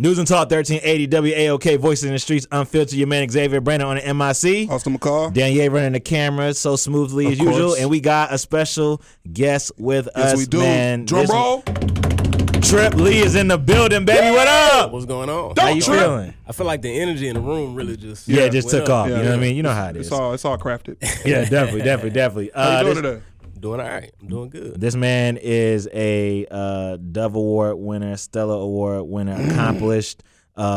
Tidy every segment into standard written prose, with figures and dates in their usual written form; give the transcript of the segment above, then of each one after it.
News and Talk 1380 WAOK, Voices in the Streets, Unfiltered. Your man Xavier Brandon on the MIC. Austin McCall. Danielle running the camera so smoothly as usual. And we got a special guest with us. Yes, we do. Man. Drum roll. Trip Lee is in the building, baby. What up? What's going on? How you feeling? I feel like the energy in the room really just just took off. Yeah, you know what I mean? You know how it is. It's all crafted. Yeah, definitely. How you doing today? Doing all right. I'm doing good. This man is a Dove Award winner, Stella Award winner, accomplished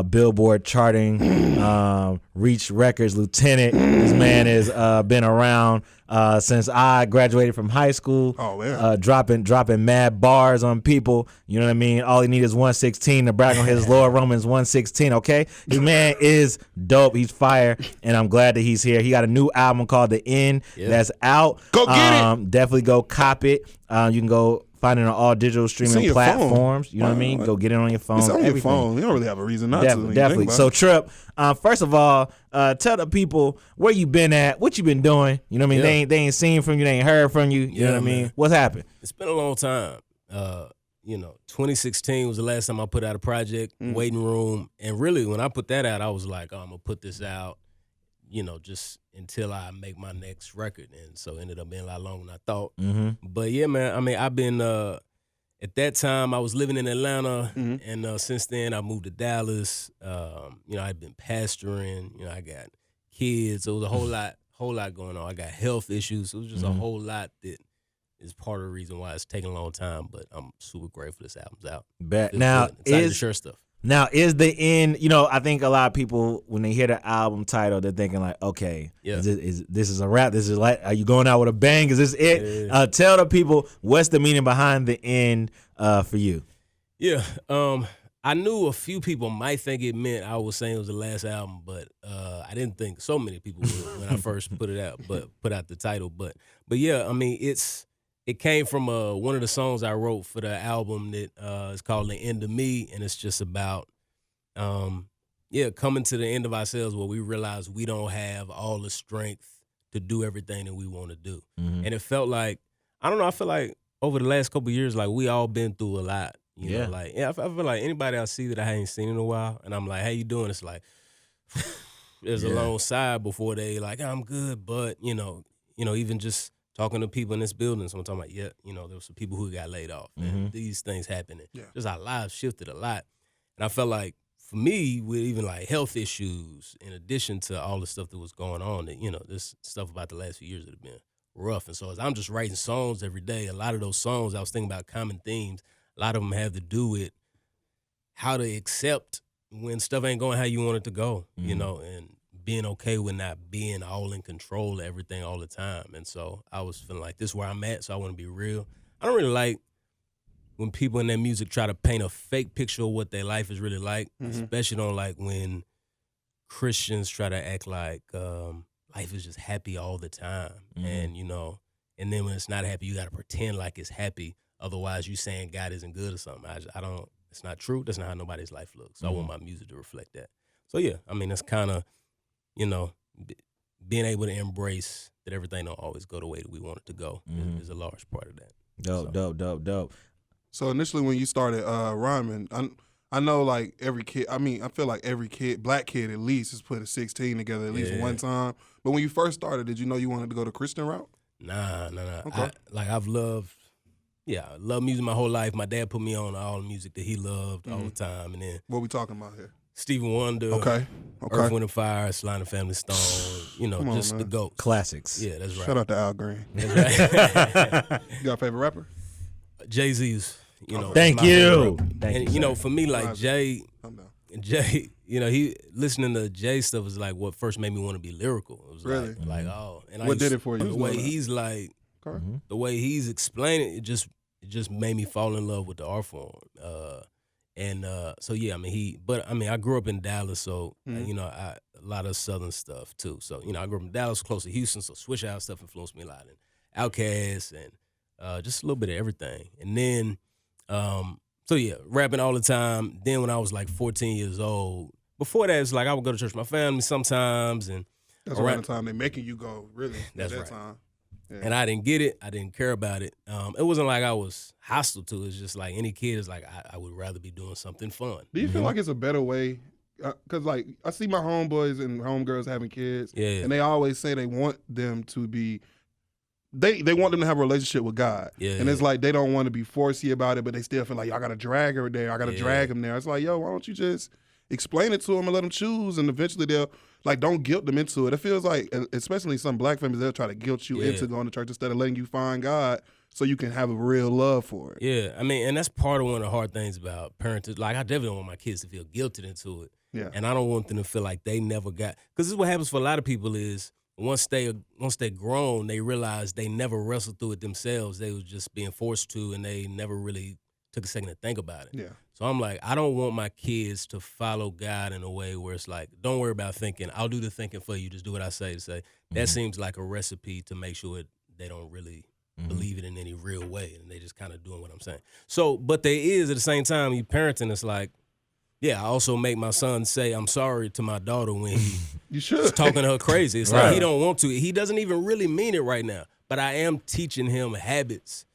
Billboard charting, Reach Records lieutenant. This man has been around since I graduated from high school. Oh, man. Dropping mad bars on people. You know what I mean? All he needs is 116 to brag on his Lord Romans 116, okay? This man is dope. He's fire, and I'm glad that he's here. He got a new album called The End that's out. Go get it. Definitely go cop it. You can go find it on all digital streaming platforms. Phone. You know what I mean? Go get it on your phone. It's on everything. your phone. You don't really have a reason not to. Definitely. So, Trip, first of all, tell the people where you been at, what you been doing. You know what I mean? They ain't seen from you. They ain't heard from you. You know what I mean? What's happened? It's been a long time. 2016 was the last time I put out a project, Waiting Room. And really, when I put that out, I was like, I'm going to put this out, just until I make my next record. And so it ended up being a lot longer than I thought. But yeah, man, I mean, I've been, at that time, I was living in Atlanta. And since then, I moved to Dallas. I've been pastoring. I got kids. So it was a whole lot going on. I got health issues. It was just a whole lot that is part of the reason why it's taking a long time. But I'm super grateful this album's out. Now, excited to share stuff. Now, is the end, I think a lot of people, when they hear the album title, they're thinking like, okay, this is a rap? This is like, are you going out with a bang? Is this it? Yeah. Tell the people, what's the meaning behind The End for you? Yeah, I knew a few people might think it meant I was saying it was the last album, but I didn't think so many people would when I first put out the title. But yeah, I mean, it came from one of the songs I wrote for the album that is called The End of Me, and it's just about, coming to the end of ourselves where we realize we don't have all the strength to do everything that we want to do. And it felt like, I don't know, I feel like over the last couple of years, like we all been through a lot. You know, I feel like anybody I see that I ain't seen in a while, and I'm like, how you doing? It's like, there's a long sigh before they like, I'm good, but, even just talking to people in this building, so I'm talking about, there were some people who got laid off, and these things happening. Just our lives shifted a lot. And I felt like, for me, with even like health issues, in addition to all the stuff that was going on, that, this stuff about the last few years that have been rough. And so as I'm just writing songs every day, a lot of those songs, I was thinking about common themes. A lot of them have to do with how to accept when stuff ain't going how you want it to go, and being okay with not being all in control of everything all the time. And so I was feeling like this is where I'm at, so I want to be real. I don't really like when people in their music try to paint a fake picture of what their life is really like, especially don't like when Christians try to act like life is just happy all the time. And, and then when it's not happy, you got to pretend like it's happy. Otherwise, you saying God isn't good or something. I don't, it's not true. That's not how nobody's life looks. So I want my music to reflect that. So yeah, I mean, that's kind of, being able to embrace that everything don't always go the way that we want it to go is a large part of that. Dope. So initially when you started rhyming, I know like every kid, I feel like every kid, black kid at least, has put a 16 together at least one time. But when you first started, did you know you wanted to go the Christian route? Nah. Okay. I've loved music my whole life. My dad put me on all the music that he loved all the time. And then what we talking about here? Stevie Wonder, okay. Earth, Wind & Fire, Sly and the Family Stone, just the GOATs. Classics. Yeah, that's right. Shout out to Al Green. That's right. You got a favorite rapper? Jay-Z's, Thank you. And, for me, like Jay, he listening to Jay stuff was like what first made me want to be lyrical. It was really? like, oh. And what did it for you? The way he's like, the way he's explaining it just made me fall in love with the art form. So yeah, I grew up in Dallas, so a lot of Southern stuff too. So I grew up in Dallas, close to Houston, so Switch Out stuff influenced me a lot, and Outkast, and just a little bit of everything. And then, rapping all the time. Then when I was like 14 years old, before that, it's like I would go to church with my family sometimes, and that's around the time they're making you go. Really, that's at that right. time. And I didn't get it. I didn't care about it. It wasn't like I was hostile to it. It's just like any kid is like, I would rather be doing something fun. Do you feel like it's a better way? Because, like, I see my homeboys and homegirls having kids, and they always say they want them to be, they want them to have a relationship with God. And it's like they don't want to be forcey about it, but they still feel like, I got to drag her there. I got to drag him there. It's like, yo, why don't you just explain it to them and let them choose, and eventually they'll, like, don't guilt them into it. It feels like, especially some black families, they'll try to guilt you into going to church instead of letting you find God so you can have a real love for it. Yeah, I mean, and that's part of one of the hard things about parenting. Like, I definitely don't want my kids to feel guilted into it. Yeah. And I don't want them to feel like they never got, because this is what happens for a lot of people is once they're grown, they realize they never wrestled through it themselves. They was just being forced to, and they never really took a second to think about it. Yeah. So I'm like, I don't want my kids to follow God in a way where it's like, don't worry about thinking. I'll do the thinking for you. Just do what I say to say. That seems like a recipe to make sure they don't really believe it in any real way, and they just kind of doing what I'm saying. So, but there is, at the same time, you parenting, it's like, yeah, I also make my son say I'm sorry to my daughter when he's talking to her crazy. It's like he don't want to. He doesn't even really mean it right now. But I am teaching him habits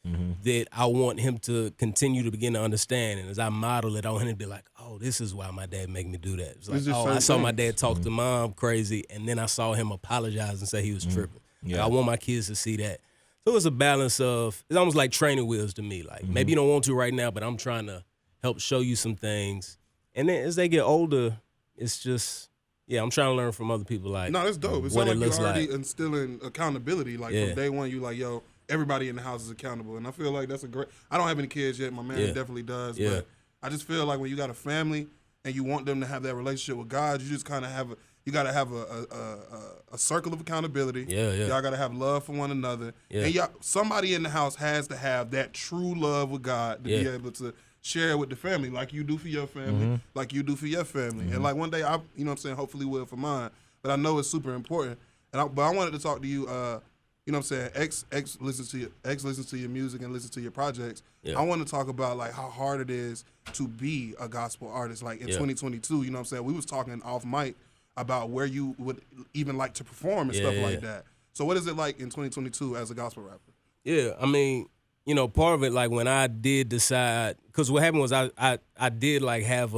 that I want him to continue to begin to understand. And as I model it, I want him to be like, oh, this is why my dad make me do that. It's like, oh, I saw my dad talk to mom crazy, and then I saw him apologize and say he was tripping. Yeah. I want my kids to see that. So it's a balance of, it's almost like training wheels to me. Like, maybe you don't want to right now, but I'm trying to help show you some things. And then as they get older, it's just, yeah, I'm trying to learn from other people. Like, no, that's dope. It's what like it looks you're already like. instilling accountability. Like from day one, you like, yo, everybody in the house is accountable. And I feel like that's a great, I don't have any kids yet. My man definitely does. Yeah. But I just feel like when you got a family and you want them to have that relationship with God, you just kind of have you got to have a circle of accountability. Yeah. Y'all got to have love for one another. Yeah. And somebody in the house has to have that true love with God to be able to share it with the family, like you do for your family, like you do for your family. And like one day, you know what I'm saying, hopefully will for mine. But I know it's super important. But I wanted to talk to you, you know what I'm saying, X listens to your music and listens to your projects. Yeah. I want to talk about like how hard it is to be a gospel artist. Like in 2022, you know what I'm saying, we was talking off mic about where you would even like to perform and stuff like that. So what is it like in 2022 as a gospel rapper? Yeah, I mean, you know, part of it, like when I did decide, because what happened was I did like have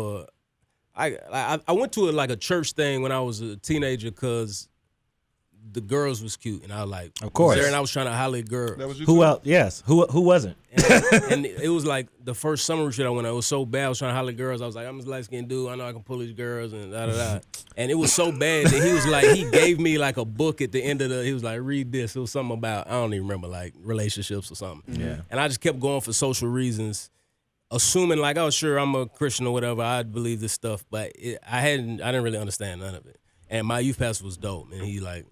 I went to like a church thing when I was a teenager because the girls was cute, and I was like, of course, and I was trying to holler at girls. That was you who else? Yes, who wasn't? And it was like the first summer shit I went on. It was so bad. I was trying to holler at girls. I was like, I'm a light skinned dude. I know I can pull these girls and da da da. And it was so bad that he was like, he gave me like a book at the end of he was like, read this. It was something about, I don't even remember, like relationships or something. Yeah. And I just kept going for social reasons, assuming like, oh sure, I'm a Christian or whatever. I believe this stuff, but I didn't really understand none of it. And my youth pastor was dope, and he like,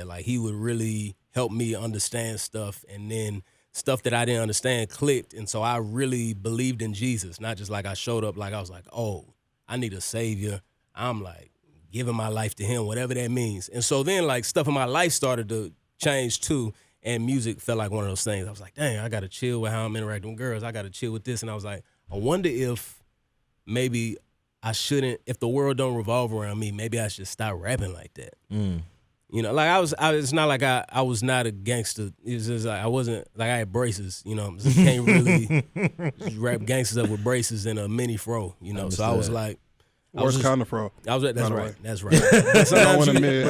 like he would really help me understand stuff, and then stuff that I didn't understand clicked, and so I really believed in Jesus, not just like I showed up like I was like, oh, I need a savior. I'm like giving my life to him, whatever that means. And so then like stuff in my life started to change too, and music felt like one of those things. I was like, dang, I got to chill with how I'm interacting with girls. I got to chill with this. And I was like, I wonder if maybe I shouldn't, if the world don't revolve around me, maybe I should stop rapping like that. You know, like it's not like I was not a gangster. It's just like I wasn't, like I had braces, you know. So can't really just rap gangsters up with braces and a mini fro, you know. So I was like, worst kind of fro. That's right. That's right. But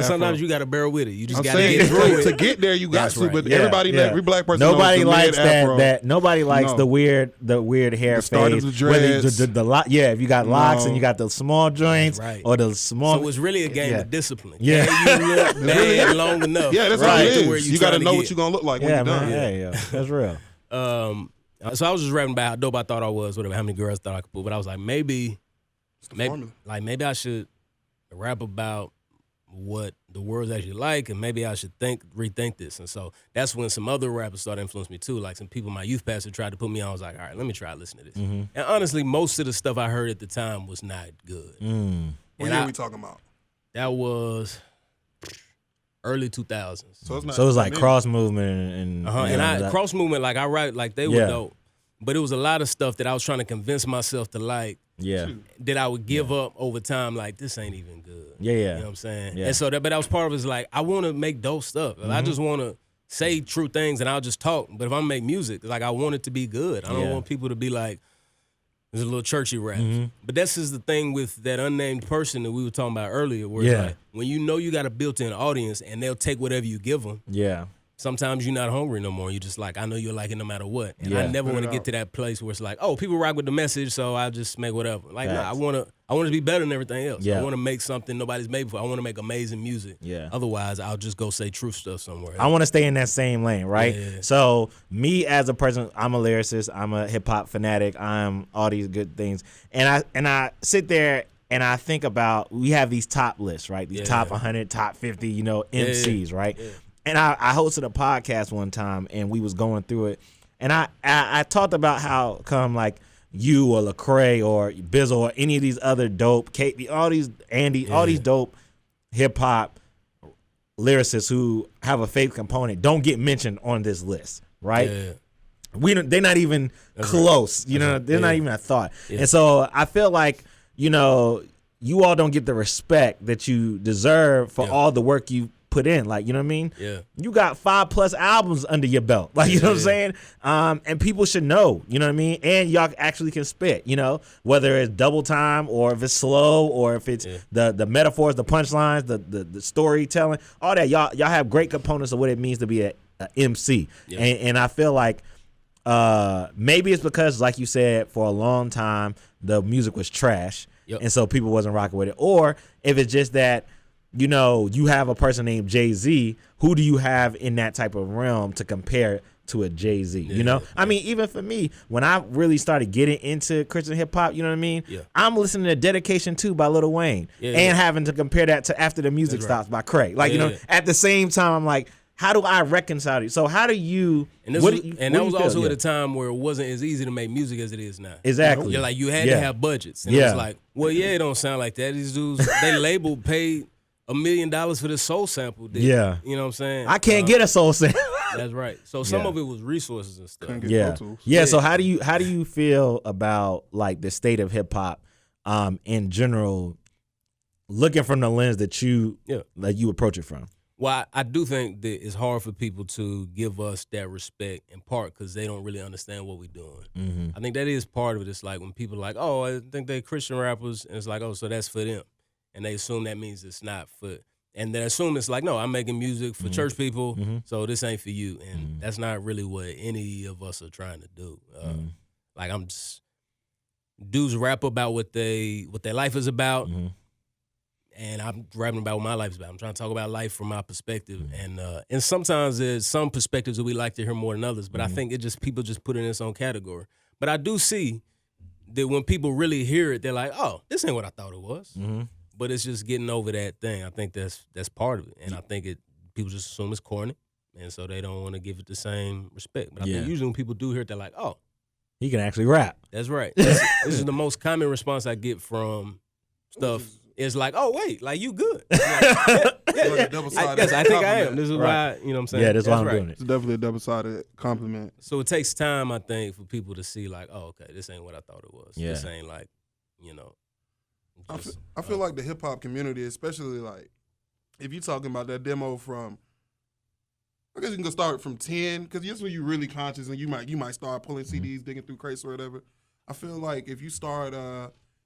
sometimes you got to bear with it. You just got to get through it. To get there, you got to. Right. But every black person nobody knows likes afro. that. Nobody likes the weird hair the start fade. Of the dreads. If you got locks and you got the small joints or the small. So it's really a game of discipline. Yeah, you look bad long enough. Yeah, that's right. what it is. You got to know what you're gonna look like when you're done. Yeah, that's real. So I was just rapping about how dope I thought I was, whatever, how many girls I thought I could put, but I was like, maybe I should rap about what the world's actually like, and maybe I should rethink this. And so that's when some other rappers started influencing me too. Like some people my youth pastor tried to put me on. I was like, all right, let me try to listen to this. And honestly, most of the stuff I heard at the time was not good. What year are we talking about? That was early 2000s. So it's was like cross movement and cross movement, like I write, like they were dope. But it was a lot of stuff that I was trying to convince myself to like. Yeah. That I would give up over time, like, this ain't even good. Yeah. You know what I'm saying? Yeah. And so but that was part of it, is like, I want to make dope stuff. I just want to say true things and I'll just talk. But if I make music, like I want it to be good. I don't Yeah. want people to be like, there's a little churchy rap. Mm-hmm. But that's just the thing with that unnamed person that we were talking about earlier, where it's like, when you know you got a built-in audience and they'll take whatever you give them, Yeah. sometimes you're not hungry no more. You're just like, I know you'll like it no matter what. And Yeah. I never want to get to that place where it's like, oh, people rock with the message, so I'll just make whatever. Like, nah, I want to be better than everything else. Yeah. I want to make something nobody's made before. I want to make amazing music. Yeah. Otherwise, I'll just go say truth stuff somewhere else. I want to stay in that same lane, right? Yeah. So me as a person, I'm a lyricist, I'm a hip hop fanatic, I'm all these good things, and I sit there and I think about, we have these top lists, right? These top 100, top 50, MCs, right? Yeah. And I hosted a podcast one time, and we was going through it, and I talked about how come like you or Lecrae or Bizzle or any of these other dope, all these dope hip hop lyricists who have a faith component don't get mentioned on this list, right? Yeah. They're not even close, they're not even a thought. Yeah. And so I feel like, you all don't get the respect that you deserve for all the work you put in, like, you know what I mean? Yeah. You got 5+ albums under your belt, like, you know what I'm saying? And people should know, you know what I mean? And y'all actually can spit, whether it's double time or if it's slow or if it's the metaphors, the punchlines, the storytelling, all that. Y'all have great components of what it means to be a MC. Yeah. And I feel like maybe it's because, like you said, for a long time the music was trash, and so people wasn't rocking with it. Or if it's just that, you have a person named Jay-Z, who do you have in that type of realm to compare to a Jay-Z, I mean, even for me, when I really started getting into Christian hip hop, you know what I mean? Yeah. I'm listening to Dedication 2 by Lil Wayne and having to compare that to After the Music Stops by Craig. Like, at the same time, I'm like, how do I reconcile it? So how do you? And that was also at a time where it wasn't as easy to make music as it is now. Exactly. You're like, you had to have budgets. And it's like, well, it don't sound like that. These dudes, they paid $1 million for this soul sample. Yeah. You know what I'm saying? I can't get a soul sample. That's right. So some of it was resources and stuff. Yeah. So how do you feel about like the state of hip hop in general, looking from the lens that you approach it from? Well, I do think that it's hard for people to give us that respect, in part because they don't really understand what we're doing. Mm-hmm. I think that is part of it. It's like when people are like, oh, I think they're Christian rappers, and it's like, oh, so that's for them. And they assume that means it's not for, and they assume it's like, no, I'm making music for church people, so this ain't for you. And that's not really what any of us are trying to do. Like, I'm just, dudes rap about what their life is about. And I'm rapping about what my life is about. I'm trying to talk about life from my perspective. And sometimes there's some perspectives that we like to hear more than others, but I think people just put it in its own category. But I do see that when people really hear it, they're like, oh, this ain't what I thought it was. But it's just getting over that thing. I think that's part of it. And I think people just assume it's corny, and so they don't want to give it the same respect. But I think usually when people do hear it, they're like, oh, he can actually rap. That's right. This is the most common response I get from stuff. It's like, oh, wait, like, you good. Like, Like a double-sided I think I am. This is why, you know what I'm saying? Yeah, that's why I'm doing it. It's definitely a double-sided compliment. So it takes time, I think, for people to see, like, oh, okay, this ain't what I thought it was. Yeah. This ain't like, I feel like the hip-hop community, especially, like, if you're talking about that demo from, I guess you can go start from 10, because that's when you're really conscious, and you might start pulling CDs, digging through crates or whatever. I feel like if you start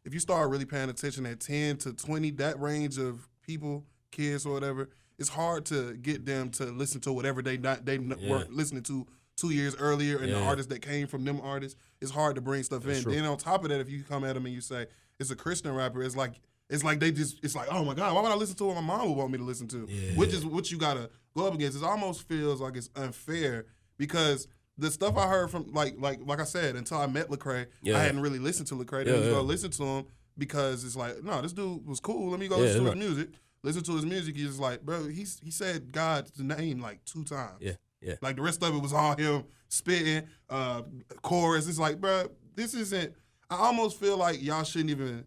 really paying attention at 10 to 20, that range of people, kids or whatever, it's hard to get them to listen to whatever they weren't listening to 2 years earlier, and the artists that came from them artists. It's hard to bring stuff That's in. true. Then on top of that, if you come at them and you say it's a Christian rapper, it's like it's like, oh my God, why would I listen to what my mom would want me to listen to? Yeah. Which is what you gotta go up against. It almost feels like it's unfair because the stuff I heard from like I said, until I met Lecrae, I hadn't really listened to Lecrae. Then you go listen to him because it's like, no, this dude was cool. Let me go listen to his music. Listen to his music. He's like, bro, he said God's name like 2 times. Yeah. Like the rest of it was all him spitting, chorus. It's like, bro, this isn't. I almost feel like y'all shouldn't even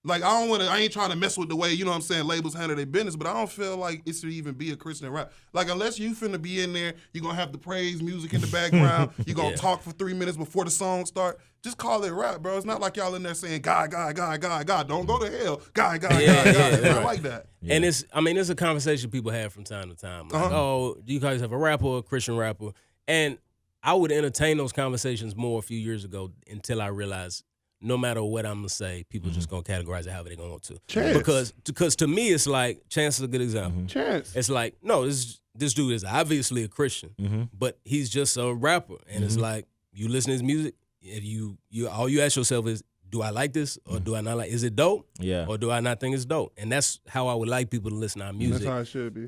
Like, I ain't trying to mess with the way, you know what I'm saying, labels handle their business, but I don't feel like it should even be a Christian rap. Like, unless you finna be in there, you're going to have the praise music in the background, you're going to talk for 3 minutes before the song start. Just call it rap, bro. It's not like y'all in there saying, God, God, God, God, God. Don't go to hell. God, God, God, God. It's not like that. Yeah. And it's a conversation people have from time to time. Like, oh, do you guys have a rapper or a Christian rapper? And I would entertain those conversations more a few years ago until I realized no matter what I'm gonna say, people just gonna categorize it however they gonna want to. Chance. Because to me it's like Chance is a good example. Chance. It's like, no, this dude is obviously a Christian, but he's just a rapper. And it's like, you listen to his music, if you all you ask yourself is, do I like this or do I not like? Is it dope? Yeah. Or do I not think it's dope? And that's how I would like people to listen to our music. That's how it should be.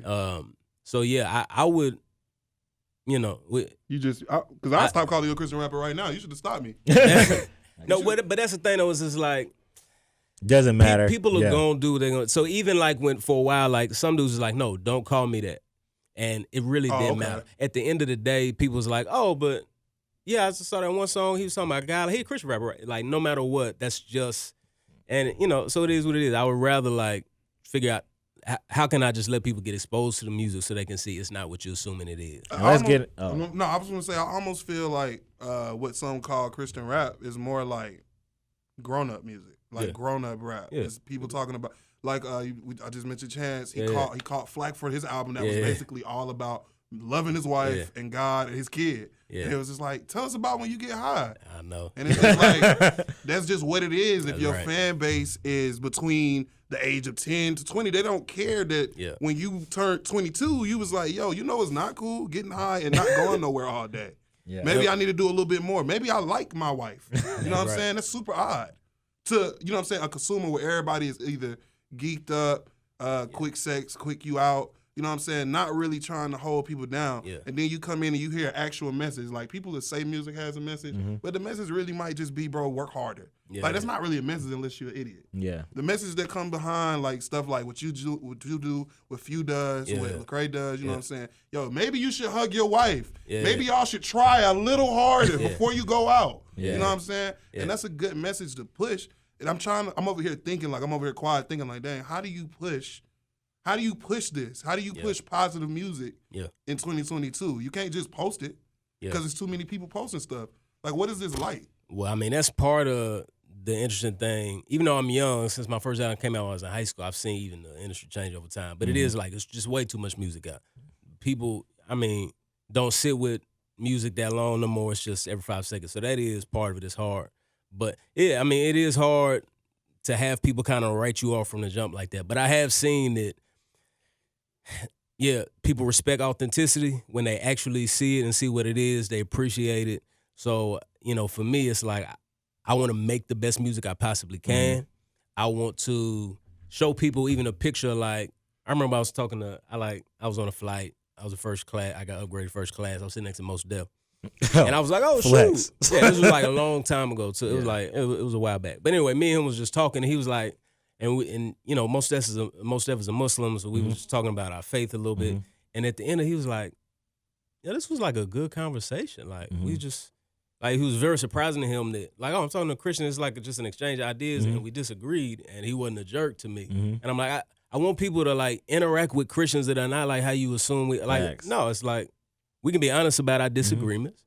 So yeah, I would, you know, you just because I stopped calling you a Christian rapper right now. You should have stopped me. No, but that's the thing though, is it's like doesn't matter. People are gonna do what they're gonna. So even like when for a while, like some dudes is like, no, don't call me that, and it really didn't matter. At the end of the day, people was like, oh, but yeah, I just saw that one song. He was talking about a guy. Like, he a Christian rapper, right? Like no matter what, that's just, and you know, so it is what it is. I would rather like figure out how can I just let people get exposed to the music so they can see it's not what you're assuming it is. No, I was gonna say I almost feel like what some call Christian rap is more like grown up music, like grown up rap. Yeah. It's people talking about like I just mentioned Chance. He caught flack for his album that was basically all about loving his wife and God and his kid. Yeah. And it was just like, tell us about when you get high. I know. And it's just like, that's just what it is. If your fan base is between the age of 10 to 20, they don't care that when you turned 22, you was like, yo, you know it's not cool getting high and not going nowhere all day. Yeah. Maybe I need to do a little bit more. Maybe I like my wife. You know what I'm saying? That's super odd. To, you know what I'm saying, a consumer where everybody is either geeked up, quick sex, quick you out, you know what I'm saying, not really trying to hold people down. Yeah. And then you come in and you hear an actual message. Like, people that say music has a message, but the message really might just be, bro, work harder. Yeah. Like, that's not really a message unless you're an idiot. Yeah. The message that come behind, like, stuff like what you do, what Few does, what Lecrae does, you know what I'm saying? Yo, maybe you should hug your wife. Yeah. Maybe y'all should try a little harder before you go out. Yeah. You know what I'm saying? Yeah. And that's a good message to push. And I'm over here thinking, like, I'm over here quiet thinking, like, dang, how do you push this? How do you push positive music in 2022? You can't just post it because there's too many people posting stuff. Like, what is this like? Well, I mean, that's part of the interesting thing. Even though I'm young, since my first album came out when I was in high school, I've seen even the industry change over time. But it is like, it's just way too much music out. People, I mean, don't sit with music that long no more. It's just every 5 seconds. So that is part of it. It's hard. But, yeah, I mean, it is hard to have people kind of write you off from the jump like that. But I have seen that, people respect authenticity when they actually see it and see what it is. They appreciate it. So, you know, for me, it's like I want to make the best music I possibly can. I want to show people even a picture. Like, I remember I was talking to, I was on a flight. I was in first class. I got upgraded first class. I was sitting next to Mos Def. And I was like, oh, Flex. shoot. Yeah, this was like a long time ago, too. It was like, it was a while back. But anyway, me and him was just talking, and he was like, and you know, most of us is a Muslim, so we was just talking about our faith a little bit. And at the end, he was like, yeah, this was like a good conversation. Like, we just, like, he was very surprising to him that, like, oh, I'm talking to a Christian, it's like just an exchange of ideas, and we disagreed, and he wasn't a jerk to me. And I'm like, I want people to, like, interact with Christians that are not like how you assume we, like, no, it's like, we can be honest about our disagreements.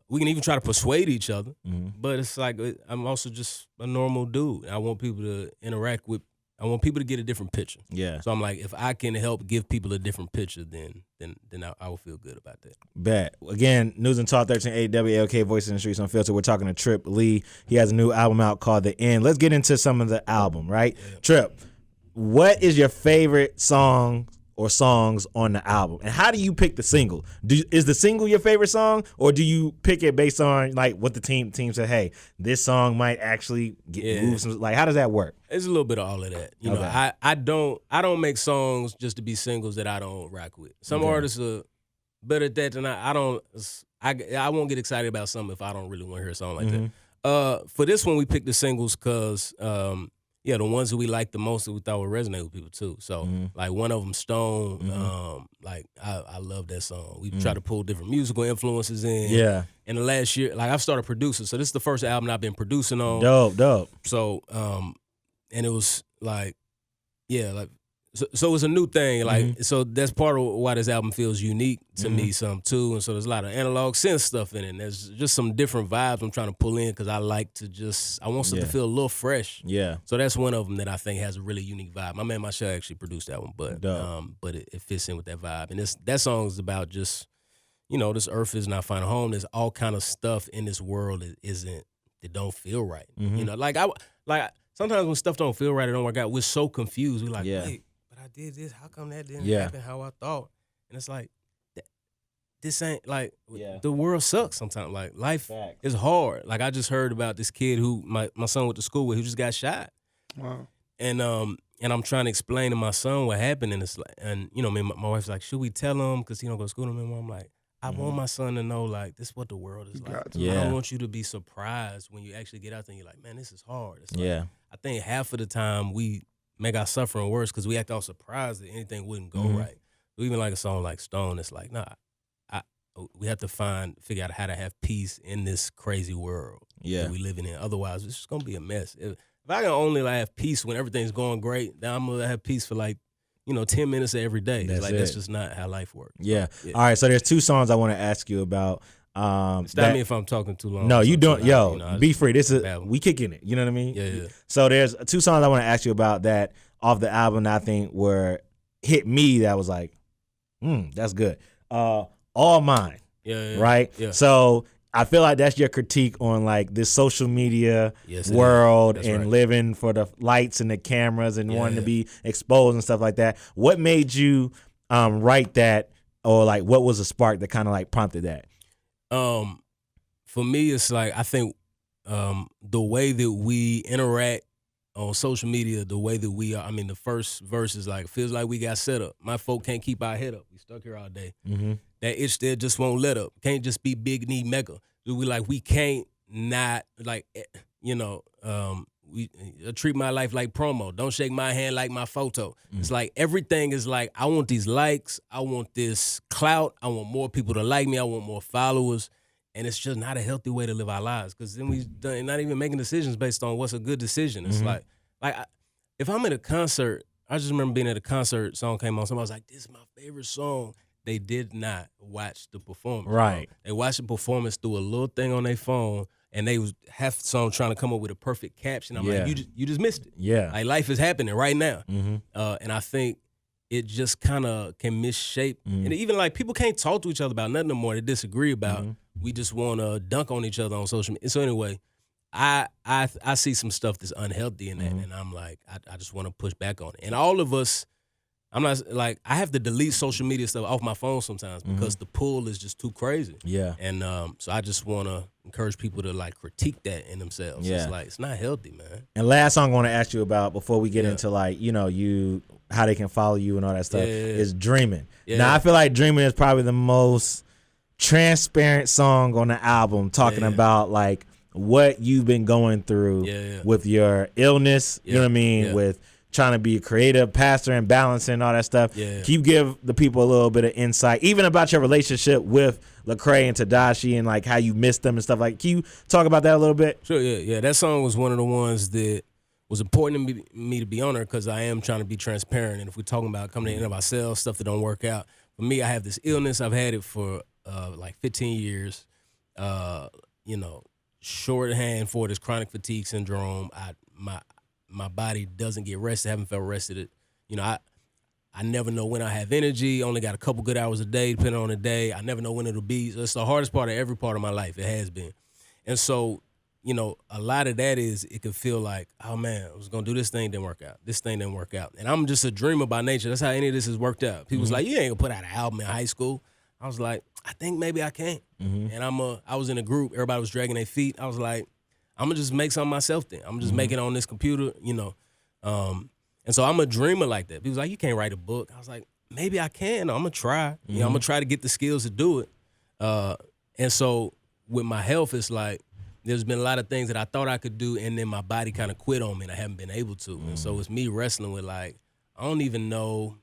We can even try to persuade each other, but it's like, I'm also just a normal dude. I want people to interact with, I want people to get a different picture. Yeah. So I'm like, if I can help give people a different picture, then I will feel good about that. Bet. Again, News and Talk 1380 WAOK, Voices in the Streets Unfiltered. We're talking to Trip Lee. He has a new album out called The End. Let's get into some of the album, right? Yeah. Trip, what is your favorite song or songs on the album, and how do you pick the single? Is the single your favorite song, or do you pick it based on like what the team said? Hey, this song might actually move some. Like, how does that work? It's a little bit of all of that. You know, I don't make songs just to be singles that I don't rock with. Some artists are better at that than I won't get excited about something if I don't really want to hear a song like that. For this one, we picked the singles because. The ones that we liked the most that we thought would resonate with people too. So like one of them, Stone, like I love that song. We try to pull different musical influences in. Yeah. And the last year, like I've started producing, so this is the first album I've been producing on. Dope. So and it was like, yeah, like so it's a new thing. Like so that's part of why this album feels unique to me some too. And so there's a lot of analog synth stuff in it. And there's just some different vibes I'm trying to pull in because I like to I want stuff to feel a little fresh. Yeah. So that's one of them that I think has a really unique vibe. My man Michelle actually produced that one, but it fits in with that vibe. And that song is about just, this earth is not final home. There's all kind of stuff in this world that don't feel right. Like sometimes when stuff don't feel right, it don't work out. We're so confused. We're like, wait, but I did this. How come that didn't happen how I thought? And it's like, this ain't like the world sucks sometimes. Like life is hard. Like I just heard about this kid who my son went to school with who just got shot. Wow. And I'm trying to explain to my son what happened, and it's like, and my wife's like, should we tell him because he don't go to school anymore? I'm like, I want my son to know, like, this is what the world is like. I don't want you to be surprised when you actually get out there and you're like, man, this is hard. It's like, I think half of the time we make our suffering worse because we act all surprised that anything wouldn't go right. So even like a song like Stone, it's like, we have to figure out how to have peace in this crazy world that we living in. Otherwise, it's just going to be a mess. If I can only have peace when everything's going great, then I'm going to have peace for 10 minutes every day. That's just not how life works. Yeah. All right. So there's two songs I want to ask you about. Stop me if I'm talking too long. No, you don't. Be free. This is we kicking it. You know what I mean? Yeah. So there's two songs I want to ask you about that off the album that I think hit me. That was like, that's good. All Mine. Yeah. Right. Yeah. So I feel like that's your critique on like this social media world and living for the lights and the cameras and wanting to be exposed and stuff like that. What made you write that, or like what was the spark that kind of like prompted that? For me, it's like I think the way that we interact on social media, the way that we are. I mean, the first verse is like, feels like we got set up. My folk can't keep our head up. We stuck here all day. That itch there just won't let up. Can't just be big, need mega. We can't not we treat my life like promo. Don't shake my hand like my photo. It's like everything is like, I want these likes. I want this clout. I want more people to like me. I want more followers. And it's just not a healthy way to live our lives because then we're not even making decisions based on what's a good decision. It's like if I'm at a concert, I just remember being at a concert, song came on, somebody was like, this is my favorite song. They did not watch the performance. Right. They watched the performance through a little thing on their phone, and they was half the song trying to come up with a perfect caption. I'm like, you just missed it. Yeah. Like life is happening right now. And I think it just kind of can misshape. And even like people can't talk to each other about nothing no more. They disagree about. We just want to dunk on each other on social media. So anyway, I see some stuff that's unhealthy in that, and I'm like, I just want to push back on it. And all of us, I'm not like, I have to delete social media stuff off my phone sometimes because the pull is just too crazy. Yeah. And so I just want to encourage people to like critique that in themselves. Yeah. It's like, it's not healthy, man. And last song I want to ask you about before we get into like, how they can follow you and all that stuff is Dreaming. Yeah. Now I feel like Dreaming is probably the most transparent song on the album, talking about like what you've been going through with your illness, you know what I mean, with trying to be a creative pastor and balancing all that stuff. Can you give the people a little bit of insight, even about your relationship with Lecrae and Tadashi and like how you missed them and stuff? Like, can you talk about that a little bit? Sure, yeah. That song was one of the ones that was important to me to be on her because I am trying to be transparent. And if we're talking about coming to the end of ourselves, stuff that don't work out, for me, I have this illness. I've had it for like 15 years. Shorthand for this chronic fatigue syndrome. My body doesn't get rested. I haven't felt rested. I never know when I have energy. Only got a couple good hours a day, depending on the day. I never know when it'll be. So it's the hardest part of every part of my life. It has been. And so, a lot of that is it could feel like, oh, man, I was going to do this thing, didn't work out. This thing didn't work out. And I'm just a dreamer by nature. That's how any of this has worked out. People was like, you ain't going to put out an album in high school. I was like, I think maybe I can. And I was in a group. Everybody was dragging their feet. I was like, I'm going to just make something myself then. I'm going to just make it on this computer, And so I'm a dreamer like that. People was like, you can't write a book. I was like, maybe I can. I'm going to try. I'm going to try to get the skills to do it. And so with my health, it's like there's been a lot of things that I thought I could do, and then my body kind of quit on me, and I haven't been able to. And so it's me wrestling with, like, I don't even know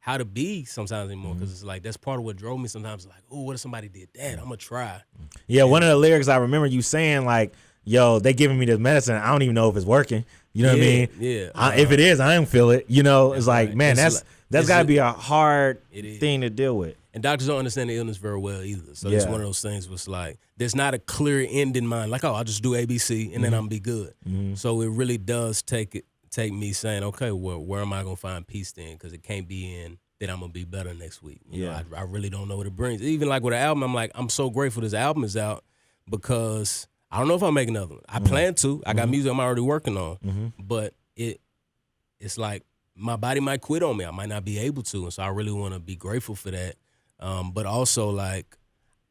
how to be sometimes anymore because it's like that's part of what drove me sometimes. Like, oh, what if somebody did that? I'm going to try. Yeah, one of the lyrics I remember you saying, like, yo, they giving me this medicine. I don't even know if it's working. You know what I mean? Yeah. If it is, I don't feel it. You know, it's like, man, that's got to be a hard thing to deal with. And doctors don't understand the illness very well either. So it's one of those things where it's like, there's not a clear end in mind. Like, oh, I'll just do ABC and then I'm going to be good. So it really does take me saying, okay, well, where am I going to find peace then? Because it can't be in that I'm going to be better next week. You know, I really don't know what it brings. Even like with an album, I'm like, I'm so grateful this album is out because I don't know if I'll make another one. I plan to. I got music I'm already working on. But it's like my body might quit on me. I might not be able to. And so I really want to be grateful for that. But also, like,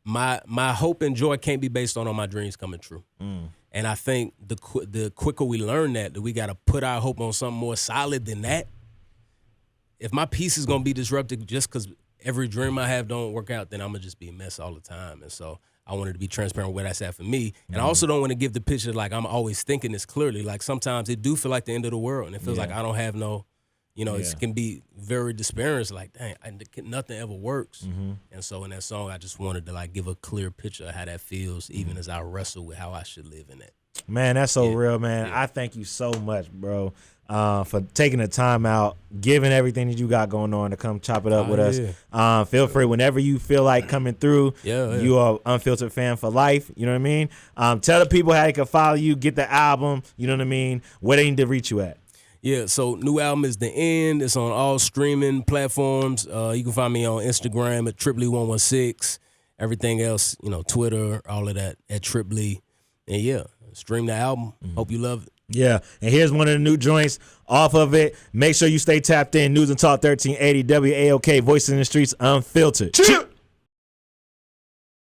my hope and joy can't be based on all my dreams coming true. And I think the quicker we learn that we got to put our hope on something more solid than that. If my peace is going to be disrupted just because every dream I have don't work out, then I'm going to just be a mess all the time. And so I wanted to be transparent with where that's at for me. And I also don't want to give the picture like I'm always thinking this clearly. Like sometimes it do feel like the end of the world, and it feels like I don't have no, you know, it can be very despairing. It's like, dang, nothing ever works. And so in that song, I just wanted to like give a clear picture of how that feels, even as I wrestle with how I should live in it. Man, that's so real, man. I thank you so much, bro, for taking the time out, giving everything that you got going on to come chop it up with us. Feel free whenever you feel like coming through. You are Unfiltered fan for life. You know what I mean? Tell the people how they can follow you, get the album. You know what I mean? Where they need to reach you at. Yeah, so new album is The End. It's on all streaming platforms. You can find me on Instagram at Triply116. Everything else, you know, Twitter, all of that at Triply. And stream the album. Hope you love it. Yeah, and here's one of the new joints off of it. Make sure you stay tapped in. News and Talk 1380 WAOK, Voices in the Streets, Unfiltered.